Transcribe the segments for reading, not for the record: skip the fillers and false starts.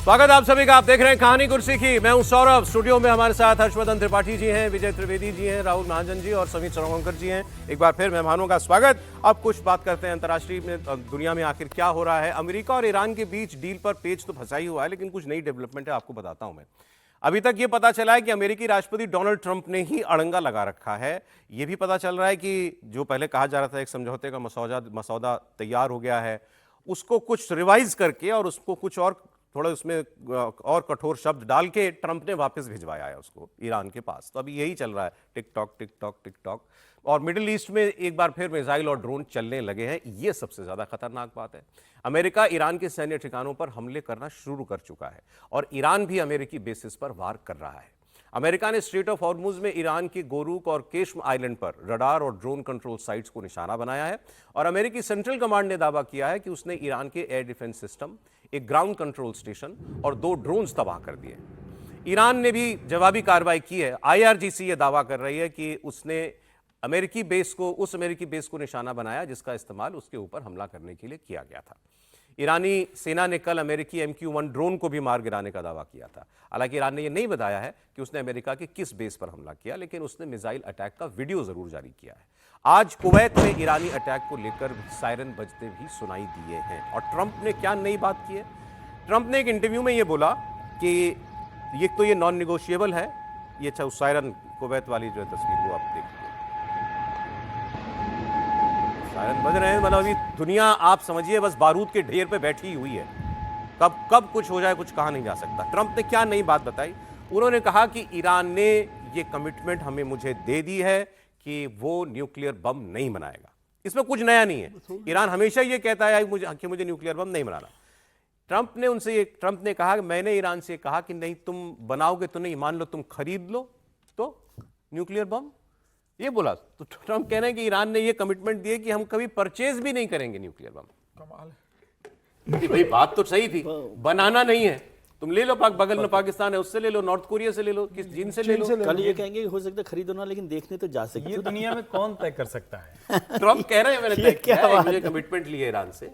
स्वागत आप सभी का। आप देख रहे हैं कहानी कुर्सी की। मैं हूं सौरभ। स्टूडियो में हमारे साथ हर्षवर्धन त्रिपाठी जी हैं, विजय त्रिवेदी जी हैं, राहुल महाजन जी और समीर चरवंकर जी हैं। एक बार फिर मेहमानों का स्वागत। अब कुछ बात करते हैं अंतर्राष्ट्रीय में, दुनिया में आखिर क्या हो रहा है। अमेरिका और ईरान के बीच डील पर पेच तो फंसा ही हुआ है, लेकिन कुछ नई डेवलपमेंट है, आपको बताता हूं मैं। अभी तक ये पता चला है कि अमेरिकी राष्ट्रपति डोनाल्ड ट्रंप ने ही अड़ंगा लगा रखा है। ये भी पता चल रहा है कि जो पहले कहा जा रहा था एक समझौते का मसौदा तैयार हो गया है, उसको कुछ रिवाइज करके और उसको कुछ और थोड़ा उसमें और कठोर शब्द डाल के ट्रंप ने वापस भिजवाया है उसको ईरान के पास। तो अभी यही चल रहा है, टिक टॉक। और मिडिल ईस्ट में एक बार फिर मिसाइल और ड्रोन चलने लगे हैं। ये सबसे ज्यादा खतरनाक बात है। अमेरिका ईरान के सैन्य ठिकानों पर हमले करना शुरू कर चुका है और ईरान भी अमेरिकी बेसिस पर वार कर रहा है। अमेरिका ने स्ट्रेट ऑफ हॉर्मुज में ईरान के गोरूक और केश्म आइलैंड पर रडार और ड्रोन कंट्रोल साइट्स को निशाना बनाया है और अमेरिकी सेंट्रल कमांड ने दावा किया है कि उसने ईरान के एयर डिफेंस सिस्टम, एक ग्राउंड कंट्रोल स्टेशन और 2 ड्रोन्स तबाह कर दिए। ईरान ने भी जवाबी कार्रवाई की है। IRGC यह दावा कर रही है कि उसने उस अमेरिकी बेस को निशाना बनाया जिसका इस्तेमाल उसके ऊपर हमला करने के लिए किया गया था। ईरानी सेना ने कल अमेरिकी MQ-1 ड्रोन को भी मार गिराने का दावा किया था। हालांकि ईरान ने यह नहीं बताया है कि उसने अमेरिका के किस बेस पर हमला किया, लेकिन उसने मिसाइल अटैक का वीडियो जरूर जारी किया है। आज कुवैत में ईरानी अटैक को लेकर सायरन बजते भी सुनाई दिए हैं। और ट्रंप ने क्या नई बात की है? ट्रंप ने एक इंटरव्यू में यह बोला कि ये नॉन निगोशिएबल है। ये अच्छा उस सायरन कुवैत वाली जो है तस्वीर वो आप देखिए, सायरन बज रहे हैं। मतलब अभी दुनिया आप समझिए बस बारूद के ढेर पे बैठी हुई है। कब कुछ हो जाए कुछ कहा नहीं जा सकता। ट्रंप ने क्या नई बात बताई? उन्होंने कहा कि ईरान ने ये कमिटमेंट हमें मुझे दे दी है कि वो न्यूक्लियर बम नहीं बनाएगा। इसमें कुछ नया नहीं है। ईरान हमेशा ये कहता है कि मुझे न्यूक्लियर बम नहीं बनाना। ट्रंप ने कहा कि मैंने ईरान से कहा कि नहीं, तुम बनाओगे तो नहीं, मान लो तुम खरीद लो तो न्यूक्लियर बम, ये बोला। तो ट्रंप कह रहे हैं कि ईरान ने ये कमिटमेंट दिए कि हम कभी परचेज भी नहीं करेंगे न्यूक्लियर बम। कमाल है भाई, बात तो सही थी, बनाना नहीं है। तुम ले लो, बगल में पाकिस्तान है उससे ले लो, नॉर्थ कोरिया से ले लो, किस चीन से ले लो। कल ये कहेंगे हो सकता है खरीदो ना, लेकिन देखने तो जा सकते। ये दुनिया में कौन तय कर सकता है? ट्रंप कह रहे हैं मैंने तय किया है, मुझे कमिटमेंट लिए ईरान से।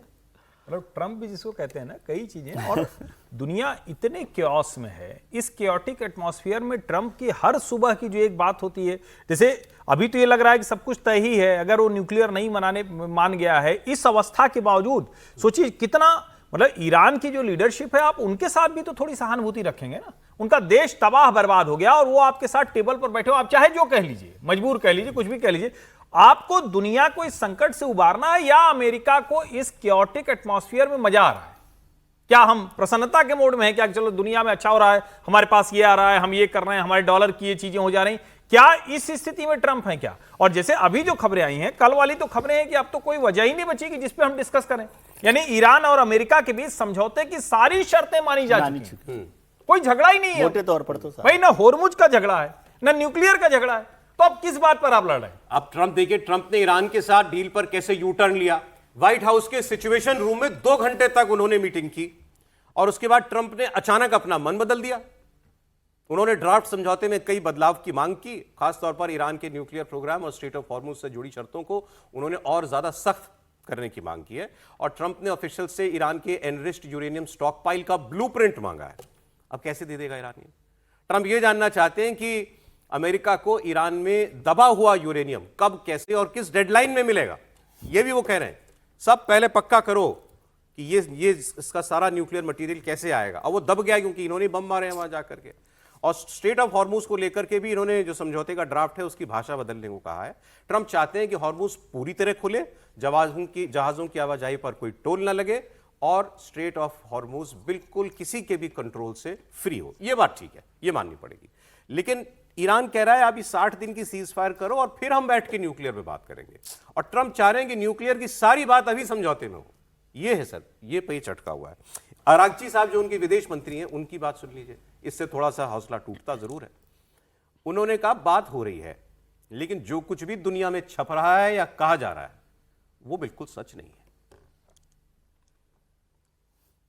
मतलब ट्रंप भी जिसको कहते हैं ना, कई चीजें। और दुनिया इतने क्योस में है, इस क्योटिक एटमॉस्फेयर में ट्रंप की हर सुबह की जो एक बात होती है, जैसे अभी तो ये लग रहा है कि सब कुछ तय ही है, अगर वो न्यूक्लियर नहीं मान गया है, इस अवस्था के बावजूद सोचिए कितना, मतलब ईरान की जो लीडरशिप है, आप उनके साथ भी तो थोड़ी सहानुभूति रखेंगे ना। उनका देश तबाह बर्बाद हो गया और वो आपके साथ टेबल पर बैठे हो, आप चाहे जो कह लीजिए, मजबूर कह लीजिए, कुछ भी कह लीजिए। आपको दुनिया को इस संकट से उबारना है या अमेरिका को इस क्योटिक एटमॉस्फेयर में मजा आ रहा है? क्या हम प्रसन्नता के मोड में हैं? क्या चलो दुनिया में अच्छा हो रहा है, हमारे पास ये आ रहा है, हम ये कर रहे हैं, हमारे डॉलर की ये चीजें हो जा रही, क्या इस स्थिति में ट्रंप है क्या? और जैसे अभी जो खबरें आई हैं, कल वाली तो खबरें हैं कि अब तो कोई वजह ही नहीं बची कि जिस पे हम डिस्कस करें। यानी ईरान और अमेरिका के बीच समझौते की सारी शर्तें मानी जा चुकी हैं, कोई झगड़ा ही नहीं है मोटे तौर पर तो भाई। ना होर्मुज का झगड़ा है, ना न्यूक्लियर का झगड़ा है, तो अब किस बात पर आप लड़ रहे हैं? अब ट्रंप देखिए, ट्रंप ने ईरान के साथ डील पर कैसे यू टर्न लिया। व्हाइट हाउस के सिचुएशन रूम में 2 घंटे तक उन्होंने मीटिंग की और उसके बाद ट्रंप ने अचानक अपना मन बदल दिया। उन्होंने ड्राफ्ट समझौते में कई बदलाव की मांग की, खासतौर पर ईरान के न्यूक्लियर प्रोग्राम और स्ट्रेट ऑफ हॉर्मुज से जुड़ी शर्तों को उन्होंने और ज्यादा सख्त करने की मांग की है। और ट्रंप ने ऑफिशियल से ईरान के एनरिच्ड यूरेनियम स्टॉकपाइल का ब्लूप्रिंट मांगा है। अब कैसे दे देगा ईरान ये? ट्रंप ये जानना चाहते हैं कि अमेरिका को ईरान में दबा हुआ यूरेनियम कब, कैसे और किस डेडलाइन में मिलेगा। ये भी वो कह रहे हैं सब पहले पक्का करो कि ये इसका सारा न्यूक्लियर मटेरियल कैसे आएगा। और वो दब गया क्योंकि इन्होंने बम मारे हैं वहां जाकर के। और स्ट्रेट ऑफ हॉर्मुज को लेकर के भी इन्होंने जो समझौते का ड्राफ्ट है उसकी भाषा बदलने को कहा है। ट्रंप चाहते हैं कि हॉर्मुज पूरी तरह खुले, जहाजों की आवाजाही पर कोई टोल ना लगे और स्ट्रेट ऑफ हॉर्मुज बिल्कुल किसी के भी कंट्रोल से फ्री हो। यह बात ठीक है, यह माननी पड़ेगी। लेकिन ईरान कह रहा है अभी 60 दिन की सीज फायर करो और फिर हम बैठ के न्यूक्लियर पे बात करेंगे। और ट्रंप चाह रहे हैं कि न्यूक्लियर की सारी बात अभी समझौते में हो। यह है सर, ये पेच अटका हुआ है। अरागची साहब जो उनके विदेश मंत्री हैं, उनकी बात सुन लीजिए, इससे थोड़ा सा हौसला टूटता जरूर है। उन्होंने कहा बात हो रही है, लेकिन जो कुछ भी दुनिया में छप रहा है या कहा जा रहा है वो बिल्कुल सच नहीं है।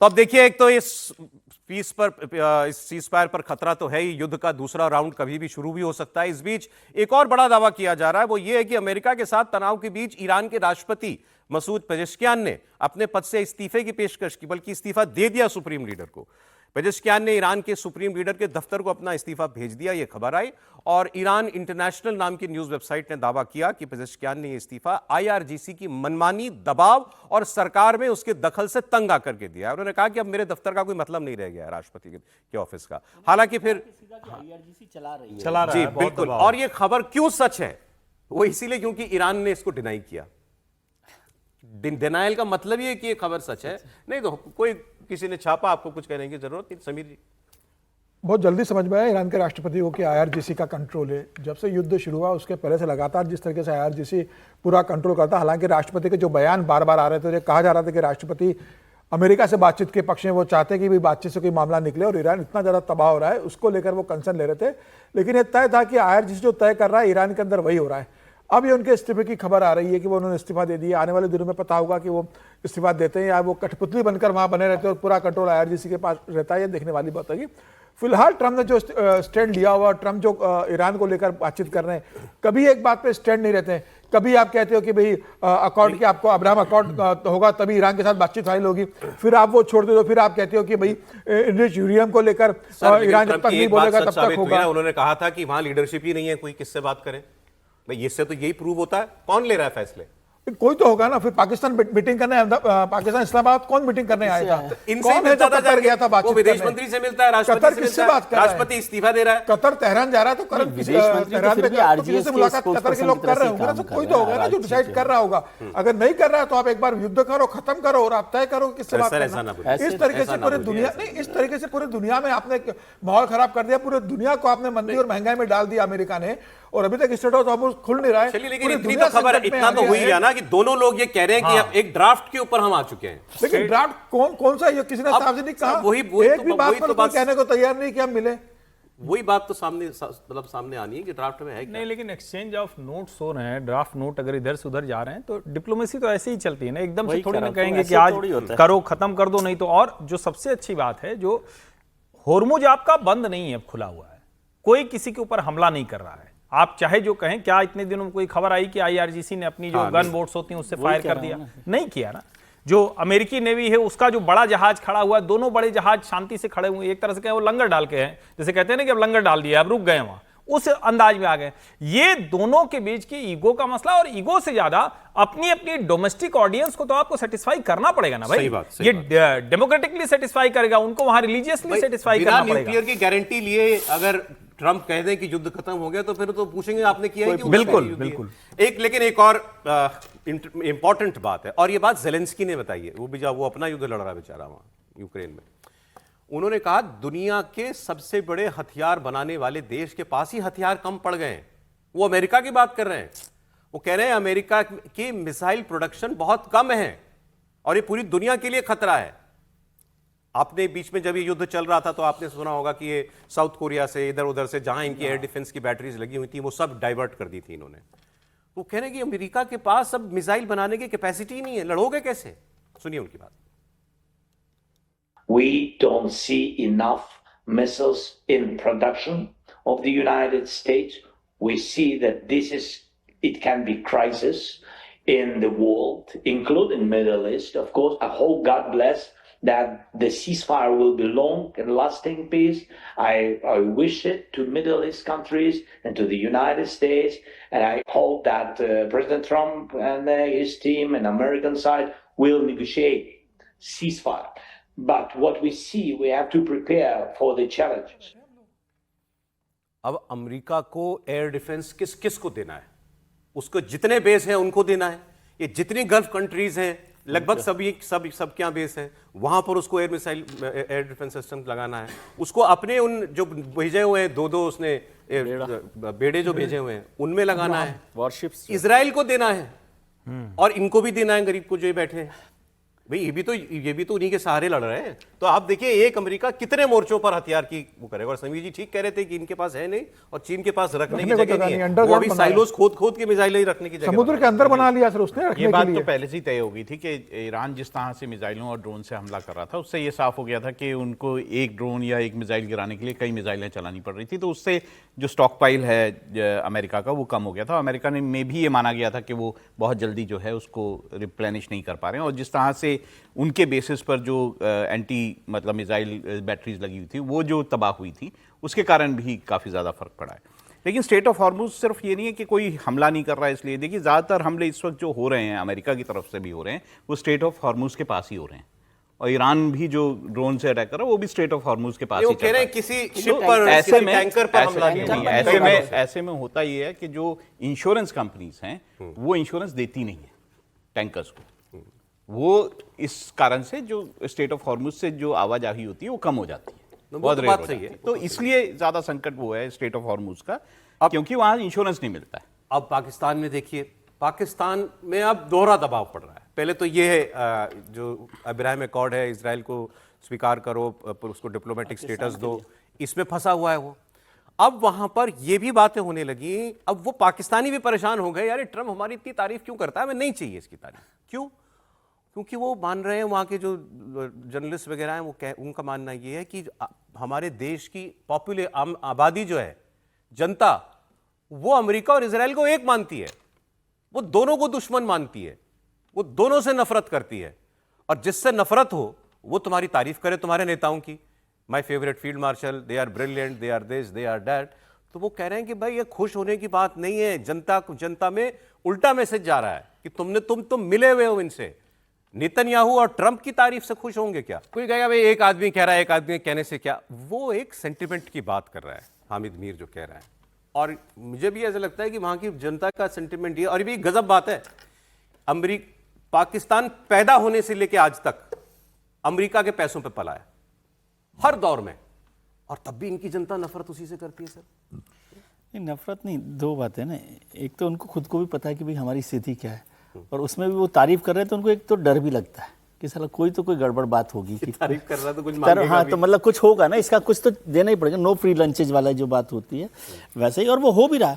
तो अब देखिए, एक तो इस सीज़फायर पर खतरा तो है ही, युद्ध का दूसरा राउंड कभी भी शुरू भी हो सकता है। इस बीच एक और बड़ा दावा किया जा रहा है, वो ये है कि अमेरिका के साथ तनाव के बीच ईरान के राष्ट्रपति मसूद पेजेश्कियान ने अपने पद से इस्तीफे की पेशकश की, बल्कि इस्तीफा दे दिया सुप्रीम लीडर को। पेजेश्कियान ने ईरान के सुप्रीम लीडर के दफ्तर को अपना इस्तीफा भेज दिया, यह खबर आई। और ईरान इंटरनेशनल नाम की न्यूज वेबसाइट ने दावा किया कि पेजेश्कियान ने यह इस्तीफा आईआरजीसी की मनमानी, दबाव और सरकार में उसके दखल से तंग आकर के दिया। उन्होंने कहा कि अब मेरे दफ्तर का कोई मतलब नहीं रह गया है राष्ट्रपति के ऑफिस का। हालांकि फिर आईआरजीसी चला रही है, चला रहा जी है, बहुत बिल्कुल। दबाव। और यह खबर क्यों सच है, वो इसीलिए क्योंकि ईरान ने इसको डिनाई किया। डिनाइल का मतलब ये है कि ये खबर सच है, नहीं तो कोई किसी ने छापा, आपको कुछ कहने की जरूरत नहीं। समीर जी, बहुत जल्दी समझ में आया ईरान के राष्ट्रपति को कि आईआरजीसी का कंट्रोल है। जब से युद्ध शुरू हुआ उसके पहले से लगातार जिस तरीके से आईआरजीसी पूरा कंट्रोल करता, हालांकि राष्ट्रपति के जो बयान बार बार आ रहे थे, कहा जा रहा था कि राष्ट्रपति अमेरिका से बातचीत के पक्ष में, वो चाहते हैं कि भी बातचीत से कोई मामला निकले, और ईरान इतना ज़्यादा तबाह हो रहा है उसको लेकर वो कंसर्न ले रहे थे। लेकिन ये तय था कि आईआरजीसी जो तय कर रहा है ईरान के अंदर वही हो रहा है। अब ये उनके इस्तीफे की खबर आ रही है कि वो उन्होंने इस्तीफा दे दिया। आने वाले दिनों में पता होगा कि वो इस्तीफा देते हैं या वो कठपुतली बनकर वहाँ बने रहते हैं और पूरा कंट्रोल आईआरजीसी के पास रहता है। ये देखने वाली बात होगी। फिलहाल ट्रम्प ने जो स्टैंड लिया हुआ, ट्रम्प जो ईरान को लेकर बातचीत कर रहे हैं, कभी एक बात पे स्टैंड नहीं रहते हैं। कभी आप कहते हो कि भाई अकॉर्ड के आपको अब्राहम अकॉर्ड होगा तभी ईरान के साथ बातचीत फाइनल होगी, फिर आप वो छोड़ दो, फिर आप कहते हो कि भाई इंडियन यूरेनियम को लेकर ईरान जब तक नहीं बोलेगा तब तक होगा। उन्होंने कहा था कि वहां लीडरशिप ही नहीं है, कोई किससे बात करें भाई। इससे तो यही प्रूव होता है, कौन ले रहा है फैसले? कोई तो होगा ना। फिर पाकिस्तान मीटिंग करने, पाकिस्तान इस्लामाबाद कौन मीटिंग करने आया था? इनसे कौन है जो कतर गया था बातचीत विदेश करने? मंत्री से मिलता है, राष्ट्रपति कतर से किससे मिलता है, बात कर रहा है? राष्ट्रपति इस्तीफा दे रहा है। कतर तेहरान जा रहा है तो कर विदेश मंत्री तो फिर भी आरजीएस से के मुलाकात कतर के स्पोक्सपर्सन लोग की कर तरह रहे से होंगे ना। तो काम कोई कर तो रहा होगा है, ना जो राइट, डिसाइड ठीक कर रहा होगा। अगर नहीं कर रहा है तो आप एक बार युद्ध करो, खत्म करो और आप तय करो किससे बात सर, ऐसा करना। ना बोलिए। इस तरीके ऐसा से ना पूरे बोलिए, दुनिया नहीं, इस तरीके से पूरे दुनिया में आपने माहौल खराब कर दिया। पूरे दुनिया को आपने मंदी और महंगाई में डाल दिया अमेरिका ने, और अभी तक स्टेट ऑफ हार्मोज खुल नहीं रहा है। चलिए, लेकिन पूरी इतनी दुनिया तो खबर, संकट में इतना आ तो गया हुई है। है ना कि दोनों लोग ये कह रहे हैं कि अब एक ड्राफ्ट के ऊपर हम आ चुके हैं। लेकिन ड्राफ्ट कौन सा, ये किसी ने सार्वजनिक कहा? वही एक भी बात पर कोई बात कहने को तैयार नहीं कि हम मिले। वही बात तो सामने, मतलब सामने आनी है कि ड्राफ्ट में है क्या? नहीं, लेकिन एक्सचेंज ऑफ नोट्स हो रहे हैं, ड्राफ्ट नोट अगर इधर से उधर जा रहे हैं तो डिप्लोमेसी तो ऐसे ही चलती है ना। एकदम से वही थोड़ी कह ना रहा हूं, कहेंगे तो कि ऐसे आज थोड़ी होता है। करो, खत्म कर दो, नहीं तो। और जो सबसे अच्छी बात है, जो होर्मुज आपका बंद नहीं है, अब खुला हुआ है, कोई किसी के ऊपर हमला नहीं कर रहा है। आप चाहे जो कहें, क्या इतने दिनों में कोई खबर आई कि आईआरजीसी ने अपनी जो गन बोट्स होती हैं उससे फायर कर दिया? नहीं किया ना। जो अमेरिकी नेवी है उसका जो बड़ा जहाज खड़ा हुआ है, दोनों बड़े जहाज शांति से खड़े हुए, एक तरह से क्या वो लंगर डाल के हैं, जैसे कहते हैं ना कि अब लंगर डाल दिया, अब रुक गए वहां, उस अंदाज में आ गए। ये दोनों के बीच की ईगो का मसला, और ईगो से ज्यादा अपनी अपनी डोमेस्टिक ऑडियंस को तो आपको सेटिस्फाई करना पड़ेगा ना भाई। सही बात, सही ये डेमोक्रेटिकली सेटिस्फाई करेगा, उनको वहां रिलीजियसली सेटिस्फाई करना पड़ेगा। न्यूक्लियर की गारंटी लिए अगर ट्रंप कह दे कि युद्ध खत्म हो गया तो फिर तो पूछेंगे आपने किया है कि बिल्कुल, बिल्कुल। लेकिन एक और इंपॉर्टेंट बात है, और ये बात जेलेंस्की ने बताई है, वो भी जब वो अपना युद्ध लड़ रहा है बेचारा वहां यूक्रेन में। उन्होंने कहा दुनिया के सबसे बड़े हथियार बनाने वाले देश के पास ही हथियार कम पड़ गए हैं। वो अमेरिका की बात कर रहे हैं। वो कह रहे हैं अमेरिका की मिसाइल प्रोडक्शन बहुत कम है और ये पूरी दुनिया के लिए खतरा है। आपने बीच में जब ये युद्ध चल रहा था तो आपने सुना होगा कि ये साउथ कोरिया से, इधर उधर से जहां इनकी एयर डिफेंस की बैटरीज लगी हुई थी वो सब डाइवर्ट कर दी थी इन्होंने। वो कह रहे हैं कि अमेरिका के पास अब मिसाइल बनाने की कैपेसिटी नहीं है, लड़ोगे कैसे? सुनिए उनकी बात। We don't see enough missiles in production of the United States. We see that it can be crisis in the world, including Middle East. Of course, I hope, God bless, that the ceasefire will be long and lasting peace. I wish it to Middle East countries and to the United States. And I hope that President Trump and his team and American side will negotiate ceasefire. But what we see, we have to prepare for the challenges. अब America को air defence किस किस को देना है? उसको जितने base हैं उनको देना है। ये जितनी गल्फ कंट्रीज हैं लगभग सब क्या बेस है, वहां पर उसको एयर डिफेंस सिस्टम लगाना है। उसको अपने उन जो भेजे हुए हैं दो उसने बेड़े जो भेजे हुए हैं उनमें लगाना है। वॉरशिप्स इजराइल को देना है और इनको भी देना है, गरीब को जो बैठे हैं। भाई ये भी तो उन्हीं के सहारे लड़ रहे हैं। तो आप देखिए एक अमेरिका कितने मोर्चों पर हथियार की वो करेगा। और समीर जी ठीक कह रहे थे कि इनके पास है नहीं और चीन के पास रखने की जगह नहीं है। वो अभी साइलोस खोद के मिसाइलें ही रखने की जगह समुद्र के अंदर बना लिया सर उसने रखने ये के बात लिए। तो पहले से ही तय हो गई थी कि ईरान जिस तरह से मिसाइलों और ड्रोन से हमला कर रहा था उससे ये साफ हो गया था कि उनको एक ड्रोन या एक मिसाइल गिराने के लिए कई मिसाइलें चलानी पड़ रही थी। तो उससे जो स्टॉक पाइल है अमेरिका का वो कम हो गया था। अमेरिका ने में भी ये माना गया था कि वो बहुत जल्दी जो है उसको रिप्लेनिश नहीं कर पा रहे हैं। और जिस तरह से उनके बेसिस पर जो एंटी मतलब मिसाइल बैटरीज लगी हुई थी वो जो तबाह हुई थी उसके कारण भी काफ़ी ज़्यादा फर्क पड़ा है। लेकिन स्टेट ऑफ हॉर्मुज सिर्फ ये नहीं है कि कोई हमला नहीं कर रहा है इसलिए। देखिए ज़्यादातर हमले इस वक्त जो हो रहे हैं अमेरिका की तरफ से भी हो रहे हैं वो स्टेट ऑफ हॉर्मुज के पास ही हो रहे हैं। और ईरान भी जो ड्रोन से अटैक कर रहा है वो भी स्टेट ऑफ हॉर्मुज के पास ही वो कह रहे हैं किसी शिप पर किसी टैंकर पर हमला नहीं हुआ। ऐसे में होता ये है कि जो इंश्योरेंस कंपनीज हैं वो इंश्योरेंस देती नहीं है टैंकर्स को। वो इस कारण से जो स्टेट ऑफ हॉर्मुज से जो आवाजाही होती है वो कम हो जाती है, बहुत रेयर हो जाती है। तो इसलिए ज्यादा संकट वो है स्टेट ऑफ हॉर्मुज का, क्योंकि वहां इंश्योरेंस नहीं मिलता है। अब पाकिस्तान में देखिए, पाकिस्तान में अब दोहरा दबाव पड़ रहा है। पहले तो ये है जो अब्राहम एकॉर्ड है, इजराइल को स्वीकार करो, उसको डिप्लोमेटिक स्टेटस दो, इसमें फंसा हुआ है वो। अब वहां पर ये भी बातें होने लगी, अब वो पाकिस्तानी भी परेशान हो गए, यार ट्रम्प हमारी इतनी तारीफ क्यों करता है, हमें नहीं चाहिए इसकी तारीफ। क्यों? क्योंकि वो मान रहे हैं, वहाँ के जो जर्नलिस्ट वगैरह हैं वो उनका मानना ये है कि हमारे देश की आबादी जो है, जनता, वो अमेरिका और इजराइल को एक मानती है, वो दोनों को दुश्मन मानती है, वो दोनों से नफरत करती है। और जिससे नफरत हो वो तुम्हारी तारीफ करे, तुम्हारे नेताओं की, my favourite field marshal, they are brilliant, they are this, they are that. तो वो कह रहे हैं कि भाई ये खुश होने की बात नहीं है, जनता में उल्टा मैसेज जा रहा है कि तुम मिले हुए हो इनसे। नेतन्याहू और ट्रंप की तारीफ से खुश होंगे क्या? कोई कहेगा भाई एक आदमी कह रहा है, एक आदमी कहने से क्या। वो एक सेंटिमेंट की बात कर रहा है हामिद मीर जो कह रहा है, और मुझे भी ऐसा लगता है कि वहां की जनता का सेंटिमेंट ये। और ये भी गजब बात है, पाकिस्तान पैदा होने से लेकर आज तक अमेरिका के पैसों पे पला है हर दौर में, और तब भी इनकी जनता नफरत उसी से करती है सर। नहीं, नफरत नहीं, दो बातें ना। एक तो उनको खुद को भी पता है कि भाई हमारी स्थिति क्या है, और उसमें भी वो तारीफ कर रहे हैं तो उनको एक तो डर भी लगता है कि साला कोई गड़बड़ बात होगी कि तारीफ कर रहा तो कुछ मांगेगा हाँ भी। तो मतलब कुछ होगा ना, इसका कुछ तो देना ही पड़ेगा। नो फ्री लंचेज वाला जो बात होती है वैसे ही, और वो हो भी रहा।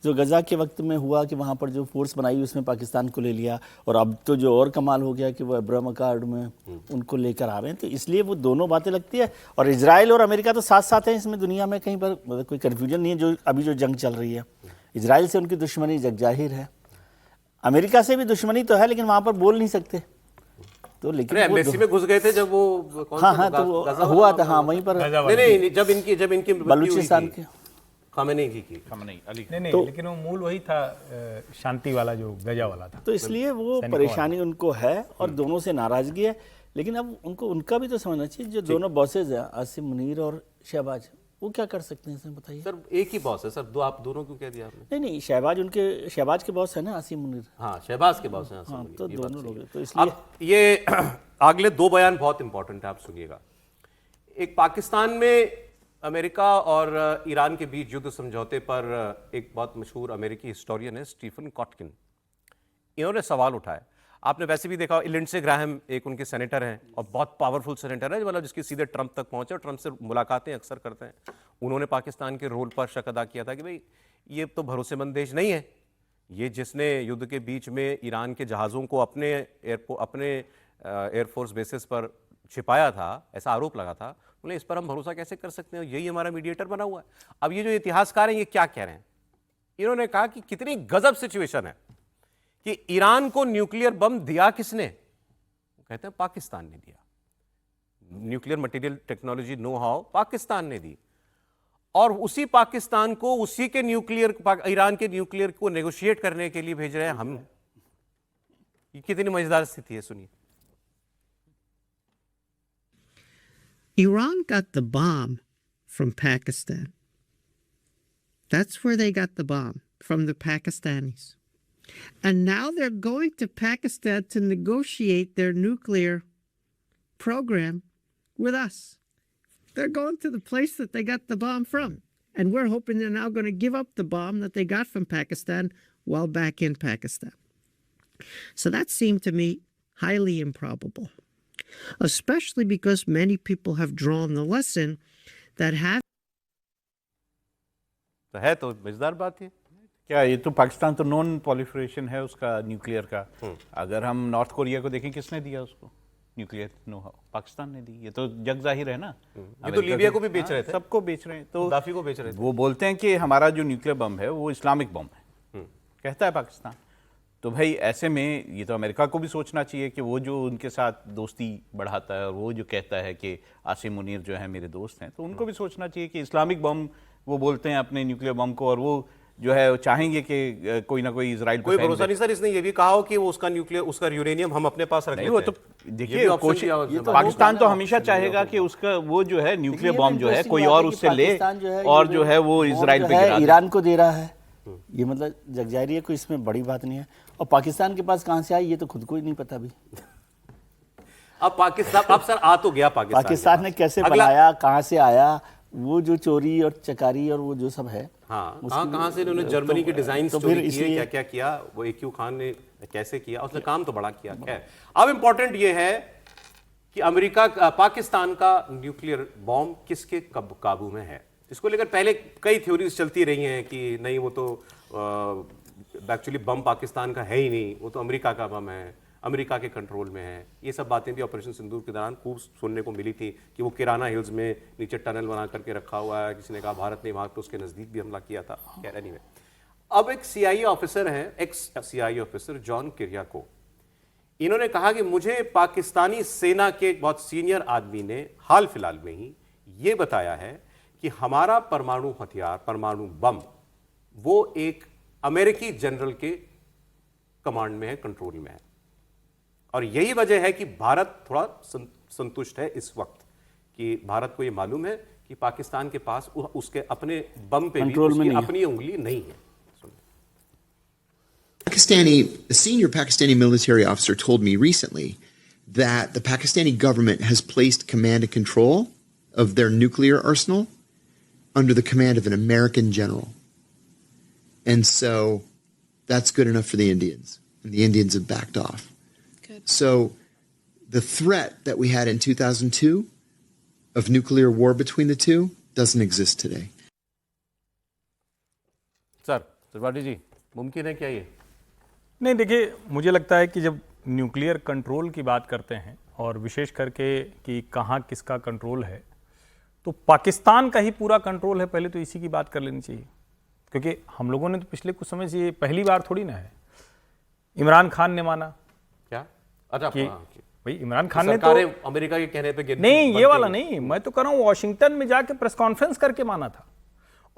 जो गजा के वक्त में हुआ कि वहाँ पर जो फोर्स बनाई उसमें पाकिस्तान को ले लिया, और अब तो जो और कमाल हो गया कि वो अब्राहम अकॉर्ड में उनको लेकर आ रहे हैं। तो इसलिए वो दोनों बातें लगती है। और इजराइल और अमेरिका तो साथ साथ हैं इसमें, दुनिया में कहीं पर मतलब कोई कन्फ्यूजन नहीं है। जो अभी जो जंग चल रही है, इजराइल से उनकी दुश्मनी जग जाहिर है, अमेरिका से भी दुश्मनी तो है, लेकिन वहाँ पर बोल नहीं सकते। तो लेकिन एम्बेसी में घुस गए थे जब वो हाँ तो हुआ था, हाँ वहीं पर नहीं जब इनकी बलूचिस्तान के खामेनी की नहीं लेकिन वो मूल वही था, शांति वाला जो गजा वाला था। तो इसलिए वो परेशानी उनको है और दोनों से नाराजगी है। लेकिन अब उनको उनका भी तो समझना चाहिए, जो दोनों बॉसेज हैं आसिम मुनीर और शहबाज, वो क्या कर सकते हैं इसमें बताइए। सर एक ही बॉस है सर, आप दोनों क्यों कह दिया आपने? नहीं शहबाज के बॉस है ना आसिम मुनीर। हाँ शहबाज के बॉस हैं आसिम मुनीर, तो दोनों लोग। तो इसलिए अब ये अगले दो बयान बहुत इंपॉर्टेंट है, आप सुनिएगा। एक, पाकिस्तान में अमेरिका और ईरान के बीच युद्ध समझौते पर एक बहुत मशहूर अमेरिकी हिस्टोरियन है स्टीफन कॉटकिन, इन्होंने सवाल उठाया। आपने वैसे भी देखा, लिंडसे ग्राहम एक उनके सेनेटर हैं और बहुत पावरफुल सेनेटर है, मतलब जिसकी सीधे ट्रंप तक पहुंचे और ट्रंप से मुलाकातें अक्सर करते हैं। उन्होंने पाकिस्तान के रोल पर शक अदा किया था कि भाई ये तो भरोसेमंद देश नहीं है, ये जिसने युद्ध के बीच में ईरान के जहाज़ों को अपने एयरफोर्स बेसिस पर छिपाया था, ऐसा आरोप लगा था। बोले इस पर हम भरोसा कैसे कर सकते हैं, यही हमारा मीडिएटर बना हुआ है। अब ये जो इतिहासकार हैं ये क्या कह रहे हैं, इन्होंने कहा कि कितनी गजब सिचुएशन है कि ईरान को न्यूक्लियर बम दिया किसने? कहते हैं पाकिस्तान ने दिया। Nuclear material technology know how Pakistan ने दी, और उसी पाकिस्तान को उसी के ईरान के न्यूक्लियर को नेगोशिएट करने के लिए भेज रहे हैं हम। ये कितनी मजेदार स्थिति है, सुनिए। Iran got the bomb from Pakistan. That's where they got the bomb, from the Pakistanis. And now they're going to Pakistan to negotiate their nuclear program with us. They're going to the place that they got the bomb from. And we're hoping they're now going to give up the bomb that they got from Pakistan while back in Pakistan. So that seemed to me highly improbable, especially because many people have drawn the lesson that have. तो है तो मजेदार बात है। क्या ये तो पाकिस्तान तो नॉन प्रोलिफरेशन है उसका न्यूक्लियर का। अगर हम नॉर्थ कोरिया को देखें, किसने दिया उसको न्यूक्लियर नो हाउ? पाकिस्तान ने दी। ये तो जग जाहिर है ना। ये तो लीबिया को भी बेच रहे थे, सबको बेच रहे हैं। तो गद्दाफी को बेच रहे थे। वो बोलते हैं कि हमारा जो न्यूक्लियर बम है वो इस्लामिक बम है, कहता है पाकिस्तान। तो भाई ऐसे में ये तो अमेरिका को भी सोचना चाहिए कि वो जो उनके साथ दोस्ती बढ़ाता है और वो जो कहता है कि आसिम मुनीर जो है मेरे दोस्त हैं, तो उनको भी सोचना चाहिए कि इस्लामिक बम वो बोलते हैं अपने न्यूक्लियर बम को, और वो जो है चाहेंगे कि कोई ना कोई इजराइल कोई भरोसा नहीं सर। इसने ये भी कहा हो कि वो उसका न्यूक्लियर, उसका यूरेनियम हम अपने पास रख लेते हैं। वो तो देखिए कोशिश, पाकिस्तान तो हमेशा चाहेगा कि उसका वो जो है न्यूक्लियर बम जो है कोई और उससे ले और जो है वो इजराइल पे गिरा दे। ईरान को दे रहा है, ये मतलब जगजाहिर है, कोई इसमें बड़ी बात नहीं है। और पाकिस्तान के पास कहां से आई ये तो खुद को ही नहीं पता अभी। अब पाकिस्तान, अब सर आ तो गया पाकिस्तान ने कैसे बनाया, कहां से आया, वो जो चोरी और चकारी और वो जो सब है, हाँ, कहाँ से इन्होंने जर्मनी के डिजाइन तो फिर इसलिए क्या क्या किया, वो AQ खान ने कैसे किया, उसने काम तो बड़ा किया। खैर अब इंपॉर्टेंट ये है कि अमेरिका, पाकिस्तान का न्यूक्लियर बॉम्ब किसके काबू में है, इसको लेकर पहले कई थ्योरीज चलती रही हैं कि नहीं वो तो एक्चुअली बम पाकिस्तान का है ही नहीं, वो तो अमेरिका का बम है, अमेरिका के कंट्रोल में है। ये सब बातें भी ऑपरेशन सिंदूर के दौरान खूब सुनने को मिली थी कि वो किराना हिल्स में नीचे टनल बना करके रखा हुआ है, किसी ने कहा भारत ने वहाँ तो उसके नज़दीक भी हमला किया था। खैर एनीवे, अब एक CIA ऑफिसर हैं, एक्स CIA ऑफिसर जॉन किरियाको, इन्होंने कहा कि मुझे पाकिस्तानी सेना के एक बहुत सीनियर आदमी ने हाल फिलहाल में ही ये बताया है कि हमारा परमाणु हथियार, परमाणु बम, वो एक अमेरिकी जनरल के कमांड में है, कंट्रोल में है, और यही वजह है कि भारत थोड़ा संतुष्ट है इस वक्त कि भारत को यह मालूम है कि पाकिस्तान के पास उसके अपने बम पे भी उसकी अपनी उंगली नहीं है। A senior Pakistani military officer told me recently that the Pakistani government has placed command and control of their nuclear arsenal under the command of an American general. And so that's good enough for the Indians, and the Indians have backed off. So the threat that we had in 2002 of nuclear war between the two doesn't exist today. Sir Tripathi ji, मुमकिन है क्या ये? नहीं, देखिए मुझे लगता है कि जब न्यूक्लियर कंट्रोल की बात करते हैं और विशेष करके कि कहाँ किसका कंट्रोल है, तो पाकिस्तान का ही पूरा कंट्रोल है, पहले तो इसी की बात कर लेनी चाहिए। क्योंकि हम लोगों ने तो पिछले कुछ समय से, ये पहली बार थोड़ी ना है, इमरान खान ने माना क्या, अच्छा कि भाई इमरान खान ने तो अमेरिका के कहने पे नहीं, ये वाला नहीं, मैं तो कह रहा हूं वॉशिंगटन में जाके प्रेस कॉन्फ्रेंस करके माना था।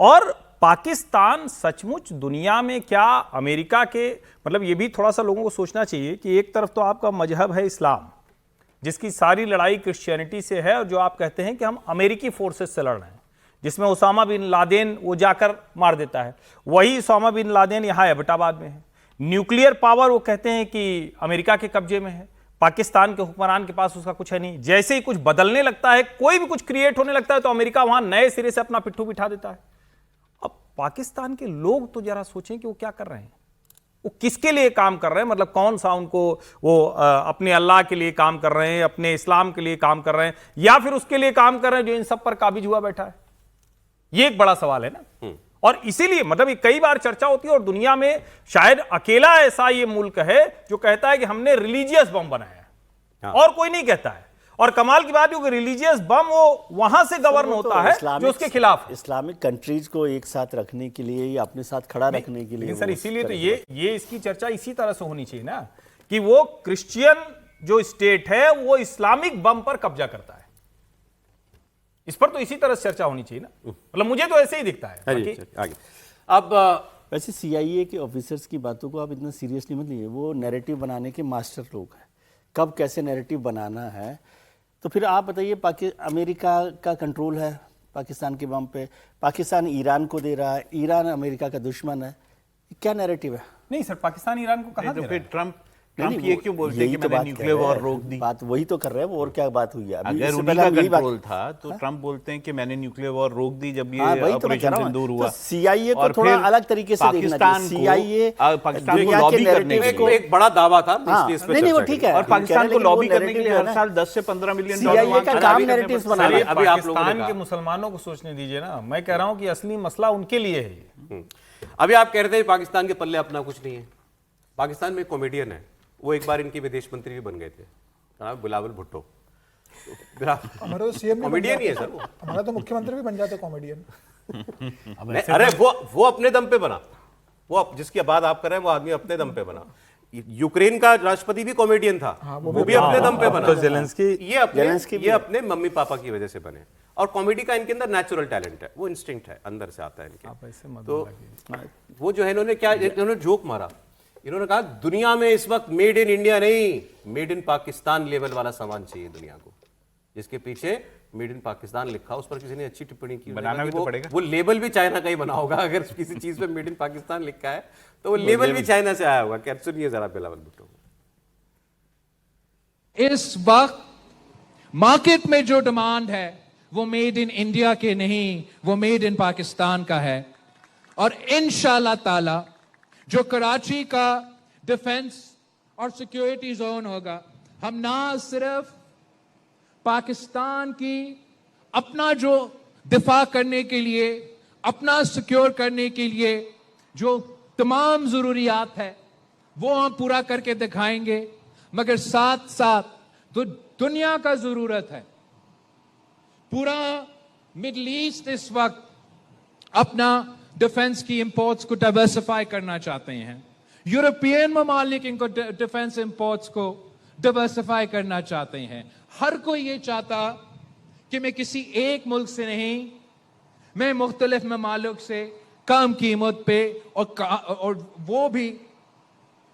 और पाकिस्तान सचमुच दुनिया में क्या अमेरिका के, मतलब ये भी थोड़ा सा लोगों को सोचना चाहिए कि एक तरफ तो आपका मजहब है इस्लाम, जिसकी सारी लड़ाई क्रिश्चियनिटी से है, और जो आप कहते हैं कि हम अमेरिकी फोर्सेस से लड़ रहे हैं, जिसमें उसामा बिन लादेन वो जाकर मार देता है, वही उसामा बिन लादेन यहाँ एबटाबाद में है। न्यूक्लियर पावर वो कहते हैं कि अमेरिका के कब्जे में है, पाकिस्तान के हुक्मरान के पास उसका कुछ है नहीं। जैसे ही कुछ बदलने लगता है, कोई भी कुछ क्रिएट होने लगता है, तो अमेरिका वहां नए सिरे से अपना पिट्ठू बिठा देता है। अब पाकिस्तान के लोग तो जरा सोचें कि वो क्या कर रहे हैं, वो किसके लिए काम कर रहे हैं, मतलब कौन सा उनको वो अपने अल्लाह के लिए काम कर रहे हैं, अपने इस्लाम के लिए काम कर रहे हैं, या फिर उसके लिए काम कर रहे हैं जो इन सब पर काबिज हुआ बैठा है। ये एक बड़ा सवाल है ना। और इसीलिए मतलब ये कई बार चर्चा होती है, और दुनिया में शायद अकेला ऐसा ये मुल्क है जो कहता है कि हमने रिलीजियस बम बनाया है, और कोई नहीं कहता है। और कमाल की बात है कि रिलीजियस बम वो वहां से गवर्न होता है जो उसके खिलाफ। इस्लामिक कंट्रीज को एक साथ रखने के लिए या अपने साथ खड़ा रखने के लिए, सर इसीलिए तो ये इसकी चर्चा इसी तरह से होनी चाहिए ना, कि वो क्रिश्चियन जो स्टेट है वो इस्लामिक बम पर कब्जा करता है। इस पर तो इसी तरह से चर्चा होनी चाहिए ना, मतलब मुझे तो ऐसे ही दिखता है। आगे अब वैसे CIA के ऑफिसर्स की बातों को आप इतना सीरियसली मत लीजिए, वो नैरेटिव बनाने के मास्टर लोग हैं, कब कैसे नैरेटिव बनाना है। तो फिर आप बताइए, अमेरिका का कंट्रोल है पाकिस्तान के बम पे, पाकिस्तान ईरान को दे रहा है, ईरान अमेरिका का दुश्मन है, क्या नैरेटिव है? नहीं सर, पाकिस्तान ईरान को कहां दे रहा है? फिर ट्रम्प नहीं, ये वो- क्यों बोलते हैं यही कि तो मैंने बात न्यूक्लियर कह रहे वॉर हैं। रोक दी? बात वही तो कर रहे हैं वो, और क्या बात हुई है अभी? अगर इससे उन्हीं पहले का हम यही बात- कंट्रोल था तो ट्रम्प बोलते हैं कि मैंने न्यूक्लियर वॉर रोक दी जब ये हाँ, वही तो मैं कह ऑपरेशन रहा हूँ। सिंदूर तो हुआ। CIA को और थोड़ा फिर अलग तरीके से देखना पाकिस्तान चाहिए। को- CIA पाकिस्तान को दुनिया के लॉबी करने narratives के को- लिए एक बड़ा दावा था हाँ, इस पे नहीं नहीं वो चर्चा ठीक की। है, और हम पाकिस्तान कह रहे को हैं, लेकिन लॉबी वो करने के लिए हर narrative साल 10 से 15 मिलियन CIA डॉलर का वहाँ काम खर्च करने narratives पड़ते हैं। बनाना है। अभी आप लोगों ने पाकिस्तान कहा। के मुसलमानों को सोचने दीजिए ना, मैं कह रहा हूं कि असली मसला उनके लिए है ये। अभी आप कह रहे थे पाकिस्तान के पल्ले अपना कुछ नहीं है। पाकिस्तान में एक कॉमेडियन है, वो एक बार इनके विदेश मंत्री भी बन गए थे, बिलावल भुट्टो। हमारा तो सीएम कॉमेडियन ही है सर वो। हमारा तो मुख्यमंत्री भी बन जाते कॉमेडियन। नहीं, अरे वो अपने दम पे बना, जिसकी बात आप कर रहे हैं वो आदमी अपने दम पे बना। यूक्रेन का राष्ट्रपति भी कॉमेडियन था, वो भी अपने दम पे बना। तो जेलेंसकी ये अपने मम्मी पापा की वजह से बने। और कॉमेडी का इनके अंदर नेचुरल टैलेंट है, वो इंस्टिंक्ट है, अंदर से आता है इनके। तो वो जो है इन्होंने जोक मारा, इन्होंने कहा दुनिया में इस वक्त मेड इन इंडिया नहीं, मेड इन पाकिस्तान लेवल वाला सामान चाहिए दुनिया को, जिसके पीछे मेड इन पाकिस्तान लिखा, उस पर किसी ने अच्छी टिप्पणी की। बनाना भी तो पड़ेगा। वो लेबल भी चाइना का ही बना होगा, अगर किसी चीज पे मेड इन पाकिस्तान लिखा है तो वो लेबल भी चाइना से आया होगा। क्या सुनिए जरा बिलावल भुट्टो। इस वक्त मार्केट में जो डिमांड है वो मेड इन इंडिया के नहीं, वो मेड इन पाकिस्तान का है। और इंशाल्लाह ताला जो कराची का डिफेंस और सिक्योरिटी जोन होगा, हम ना सिर्फ पाकिस्तान की अपना जो दिफा करने के लिए, अपना सिक्योर करने के लिए जो तमाम जरूरियात है वो हम पूरा करके दिखाएंगे, मगर साथ साथ तो दुनिया का जरूरत है। पूरा मिडल ईस्ट इस वक्त अपना डिफेंस की इंपोर्ट्स को डाइवर्सिफाई करना चाहते हैं। यूरोपियन ममालिक इनको डिफेंस इंपोर्ट्स को डाइवर्सिफाई करना चाहते हैं। हर कोई ये चाहता कि मैं किसी एक मुल्क से नहीं, मैं मुख्तलिफ ममालिक से कम कीमत पे और वो भी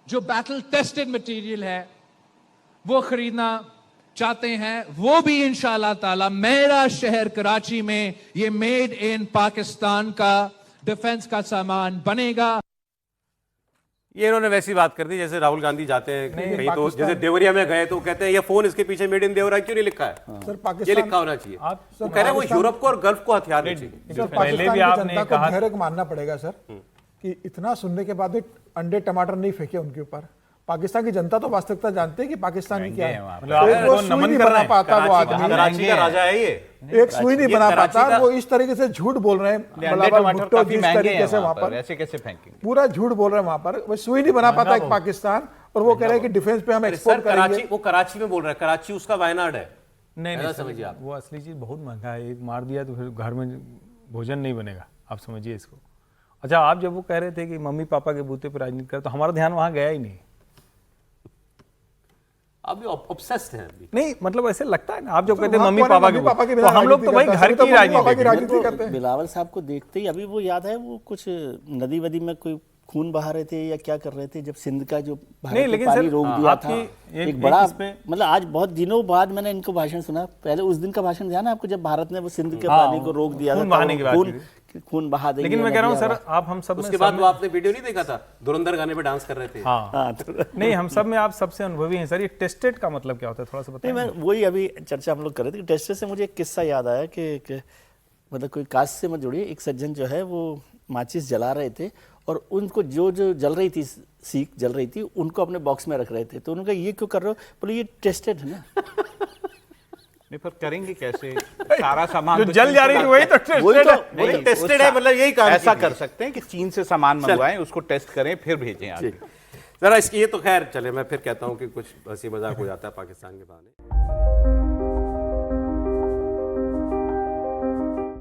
जो बैटल टेस्टेड मटेरियल है वो खरीदना चाहते हैं। वो भी इंशाल्लाह ताला मेरा शहर कराची में ये मेड इन पाकिस्तान का डिफेंस का सामान बनेगा। ये इन्होंने वैसी बात कर दी जैसे राहुल गांधी जाते हैं कहीं, तो जैसे देवरिया में गए तो कहते हैं ये फोन इसके पीछे मेड इन देवरिया क्यों नहीं लिखा है? सर ये पाकिस्तान लिखा होना चाहिए। वो कह रहे हैं वो यूरोप को और गल्फ को हथियार नहीं चाहिए। सर पहले पाकिस्तान भी की आपने जनता को कहा- धैर्य मानना पड़ेगा सर कि इतना सुनने के बाद भी अंडे टमाटर नहीं फेंके उनके ऊपर। पाकिस्तान की जनता तो वास्तविकता जानते है कि पाकिस्तान की क्या है। मतलब एक आप वो उनको सुई नमन नहीं कर रहे बना हैं। पाता वो आदमी, कराची का राजा है ये। एक सुई नहीं ये बना कराची पाता। का- वो इस तरीके से झूठ बोल रहे हैं अंडे बिलावल टमाटर भुट्टो काफी जिस महंगे तरीके हैं से वहां पर ऐसे कैसे फेंकेंगे? पूरा झूठ बोल रहे हैं वहां पर। वो सुई नहीं बना पाता एक पाकिस्तान, और वो कह रहे हैं कि डिफेंस पे हम सर एक्सपोर्ट करेंगे। वो कराची में बोल रहा है, कराची उसका वायनाड है। नहीं ऐसा नहीं समझिए आप। वो असली चीज बहुत महंगा है, एक मार दिया तो फिर घर में भोजन नहीं बनेगा, आप समझिए इसको। अच्छा, आप जब वो कह रहे थे कि मम्मी पापा के बूते पर राजनीति कर, तो हमारा ध्यान वहां गया ही नहीं। अभी ऑब्सेस्ड हैं अभी। नहीं मतलब ऐसे लगता है ना, आप जब कहते हैं वहाँ मम्मी कौन है पापा के मम्मी पापा बूते, के तो बिना हम लोग तो भाई राजनीति घर करता है? की तो मम्मी पापा की राजनीति राजनीति करते हैं। बिलावल साहब को देखते ही अभी वो याद है, वो कुछ नदी वदी में कोई खून बहा रहे थे या क्या कर रहे थे जब सिंध का जो भारत नहीं, ने लेकिन पानी सर, रोक दिया आपकी था। एक एक बड़ा इस पे- मतलब आज बहुत दिनों बाद मैंने इनको भाषण सुना। पहले उस दिन का भाषण ध्यान है आपको जब भारत ने वो सिंध के हाँ, पानी को रोक दिया था, खून बहाने की बात खून बहा देंगे। लेकिन मैं कह रहा हूँ सर, नदियाँ आप हम सब में उसके बाद वो आपने वीडियो नहीं देखा था, धुरंधर गाने पे डांस कर रहे थे। हाँ हाँ, तो नहीं, हम सब में आप सबसे अनुभवी हैं सर। ये टेस्टेड का मतलब क्या होता है, थोड़ा सा नहीं, बताइए। मैं वही अभी चर्चा हम लोग कर रहे थे कि टेस्टर से मुझे एक किस्सा याद आया कि मतलब कोई कास्ट से मत जोड़िए, एक सज्जन जो है वो माचिस जला रहे थे और उनको जो जो जल रही थी, सीख जल रही थी, उनको अपने बॉक्स में रख रहे थे। तो उन्होंने कहा ये क्यों कर रहे हो? बोले ये टेस्टेड है ना। नहीं पर करेंगे कैसे? सारा सामान जो तो जल चीन जा से रही थी लाते वही हैं। तो टेस्टेड वही है। तो वो नहीं, टेस्टेड है, मतलब यही काम ऐसा की कर थी। सकते हैं कि चीन से सामान मंगवाएं, उसको टेस्ट करें, फिर भेजें आगे। जरा इसकी ये तो खैर चले, मैं फिर कहता हूँ कि कुछ हंसी मजाक हो जाता है पाकिस्तान के बहाने।